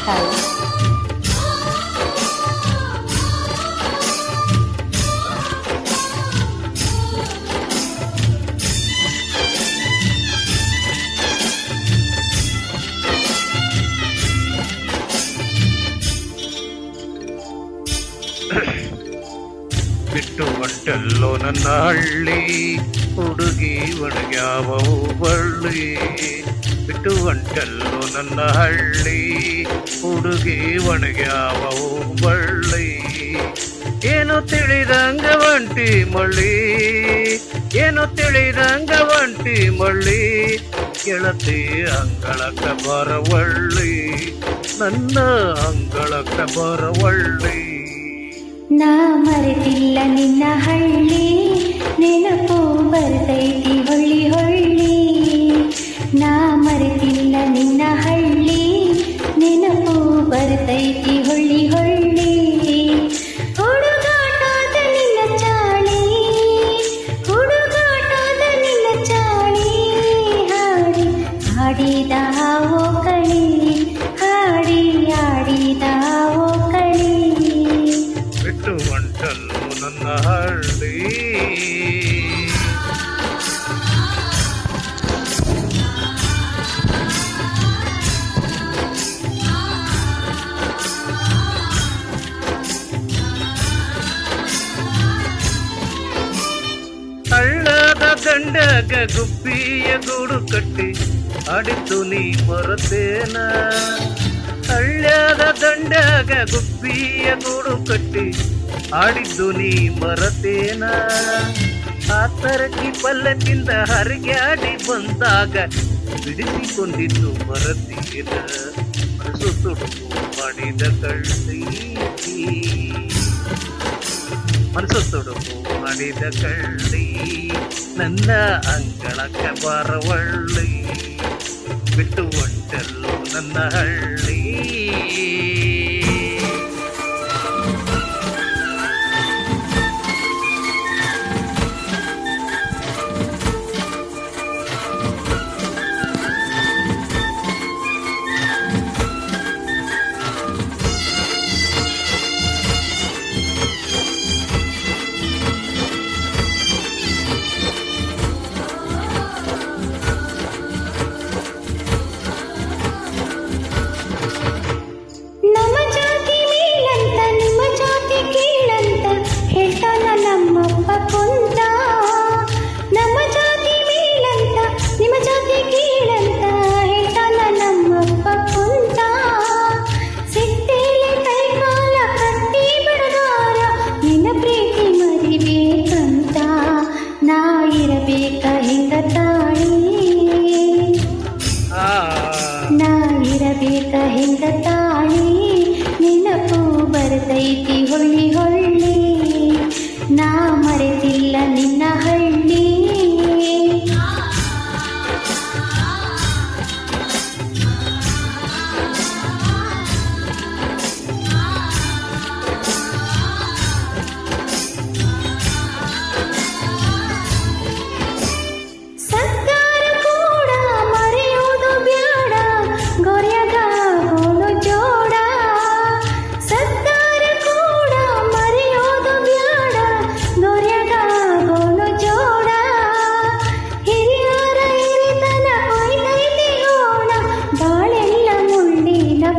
Hi. ಬಿಟ್ಟು ಹೊಂಟಲ್ಲೋ ನನ್ನ ಹಳ್ಳಿ ಹುಡುಗಿ ಒಣಗ್ಯಾವ ಬಳ್ಳಿ. ಬಿಟ್ಟು ಹೊಂಟಲ್ಲೋ ನನ್ನ ಹಳ್ಳಿ ಹುಡುಗಿ ಒಣಗ್ಯಾವ ಬಳ್ಳಿ. ಏನೋ ತಿಳಿದಂಗ ಒಂಟಿ ಮಳ್ಳಿ, ಏನೋ ತಿಳಿದಂಗ ಒಂಟಿ ಮಳ್ಳಿ. ಗೆಳತಿ ಅಂಗಳಕ್ಕ ಬರವಳ್ಳಿ, ನನ್ನ ಅಂಗಳಕ್ಕ ಬರವಳ್ಳಿ. ನಾ ಮರೆತಿಲ್ಲ ನಿನ್ನ ಹಳ್ಳಿ, ನೆನಪು ಬರ್ತೈತಿ ಹೊಳ್ಳಿ ಹೊಳ್ಳಿ. ನಾ ಮರೆತಿಲ್ಲ ನಿನ್ನ ಹಳ್ಳಿ, ನೆನಪು ಬರ್ತೈತಿ ಹೊಳ್ಳಿ ಹೊಳ್ಳಿ. ಹುಡುಗಾಟದ ನಿನ್ನ ಚಾಳಿ, ಹುಡುಗಾಟದ ನಿನ್ನ ಚಾಳಿ. ಹಾಡಿ ಹಾಡಿದಾವೋ ಕಳಿ, ಹಾಡಿ ಆಡಿದಾವೋ ಕಳಿ. ಬಿಟ್ಟು ಹೊಂಟಲ್ಲು ನನ್ನ ಹಳ್ಳಿ. ಹಳ್ಳದ ದಂಡಗ ಗುಬ್ಬಿಯ ಗೂಡು ಕಟ್ಟಿ ಆಡಿದ್ದು ನೀ ಮರತೇನ. ಹಳ್ಳ್ಯದ ದಂಡಗ ಗುಬ್ಬಿಯ ಗೂಡು ಕಟ್ಟಿ ಆಡಿದ್ದು ನೀ ಮರತೇನ. ಆ ತರಕಿ ಪಲ್ಲಕ್ಕಿಂದ ಹರಿಗ್ಯಾಡಿ ಬಂದಾಗ ಬಿಡಿಸಿಕೊಂಡಿದ್ದು ಮರತೇನ. ಮನಸ್ಸು ತುಡುಕು ಮಾಡಿದ ಕಳ್ಳಿ, ಮನಸ್ಸು ತುಡುಕು ಮಾಡಿದ ಕಳ್ಳಿ. ನನ್ನ ಅಂಗಳಕ್ಕ ಬರವಳ್ಳಿ, ಬಿಟ್ಟು ಹೊಂಟಲ್ಲು ನನ್ನ ಹಳ್ಳಿ. ಹಿಂಗ ತಾಳಿ ನೆನಪು ಬರ್ತೈತಿ ಹೊಳ್ಳಿ ಹೊಳ್ಳಿ. ನಾ ಮರೆತಿಲ್ಲ ನಿನ್ನ ಹಳ್ಳಿ.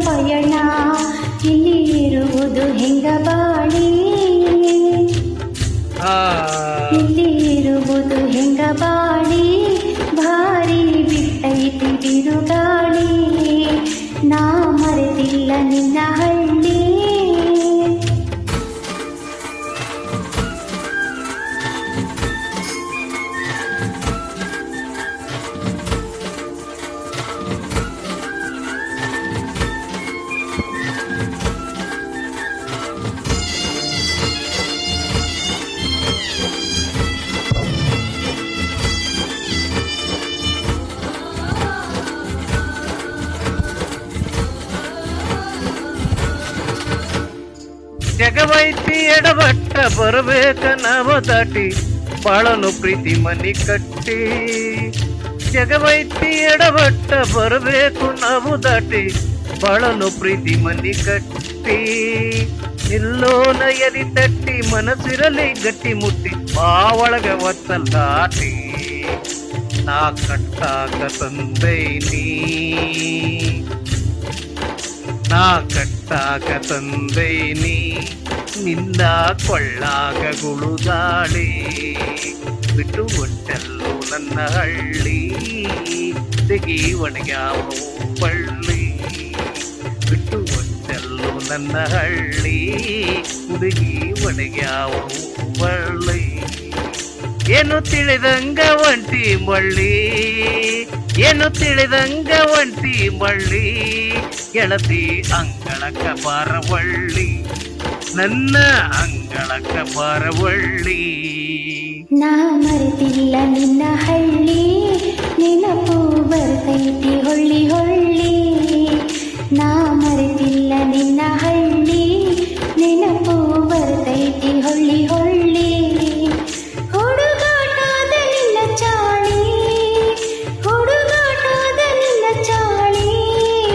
ಪಯಣ ಇಲ್ಲಿ ಇರುವುದು ಹೆಂಗ ಬಾಳಿ, ಇಲ್ಲಿ ಇರುವುದು ಹೆಂಗ ಬಾಳಿ. ಭಾರಿ ಬಿಟ್ಟೈತಿ ಬಿರುಗಾಳಿ, ನಾ ಮರೆತಿಲ್ಲ ನಿನ್ನ ಹಳ್ಳಿ. ಜಗವೈತಿ ಎಡಬಟ್ಟ ಬರಬೇಕ ನಾವ ದಾಟಿ, ಬಾಳನು ಪ್ರೀತಿ ಮನಿ ಕಟ್ಟಿ. ಜಗವೈತಿ ಎಡಬಟ್ಟ ಬರಬೇಕು ನಾವು ದಾಟಿ, ಬಾಳನು ಪ್ರೀತಿ ಮನಿ ಕಟ್ಟಿ ನಿಲ್ಲೋನ ಎದಿ ತಟ್ಟಿ ಮನಸ್ಸಿರಲಿ ಗಟ್ಟಿ ಮುಟ್ಟಿ ಬಾ ಒಳಗ ಒತ್ತಲ್ಲಾಟಿ ನಾ ಕಟ್ಟಾಗ ತಂದೈನಿ ನಾ ಕಟ್ಟಾಗ ತಂದೈನಿ ನಿನ್ನ ಕೊಳ್ಳಾಗ ಗುಳುದಾಳಿ ಬಿಟ್ಟು ಹೊಟ್ಟೆಲ್ಲು ನನ್ನ ಹಳ್ಳಿ ತೆಗಿ ಒಣಗ್ಯಾವ ಬಳ್ಳಿ ಬಿಟ್ಟು ಹೊಟ್ಟೆಲ್ಲು ನನ್ನ ಹಳ್ಳಿ ಹುಡುಗಿ ಒಣಗ್ಯಾವ ಬಳ್ಳಿ ಏನು ತಿಳಿದಂಗ ಒಂಟಿ ಮಳ್ಳಿ ಏನು ತಿಳಿದಂಗ ಒಂಟಿ ಮಳ್ಳಿ ಗೆಳತಿ ಅಂಗಳಕ್ಕ ಬಾರವಳ್ಳಿ ನನ್ನ ಅಂಗಳಕ್ಕ ಬಾರವಳ್ಳಿ ನಾ ಮರೆತಿಲ್ಲ ನಿನ್ನ ಹಳ್ಳಿ ನೆನಪು ಬರ್ತೈತಿ ಹೊಳ್ಳಿ ಹೊಳ್ಳಿ ನಾ ಮರೆತಿಲ್ಲ ನಿನ್ನ ಹಳ್ಳಿ ನೆನಪು ಬರ್ತೈತಿ ಹೊಳ್ಳಿ ಹೊಳ್ಳಿ ಹುಡುಗಾಟದ ನಿನ್ನ ಚಾಳಿ ಹುಡುಗಾಟದ ನಿನ್ನ ಚಾಳಿ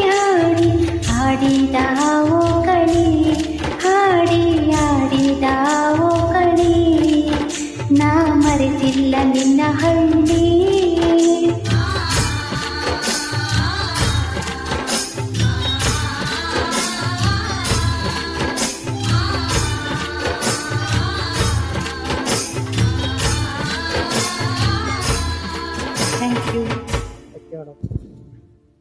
ಹಾಡಿ ಹಾಡಿದಾವೋ ಕಳಿ ಹಾಡಿ ಹಾಡಿದಾವೋ ಕಳಿ ನಾ ಮರೆತಿಲ್ಲ ನಿನ್ನ ಹಳ್ಳಿ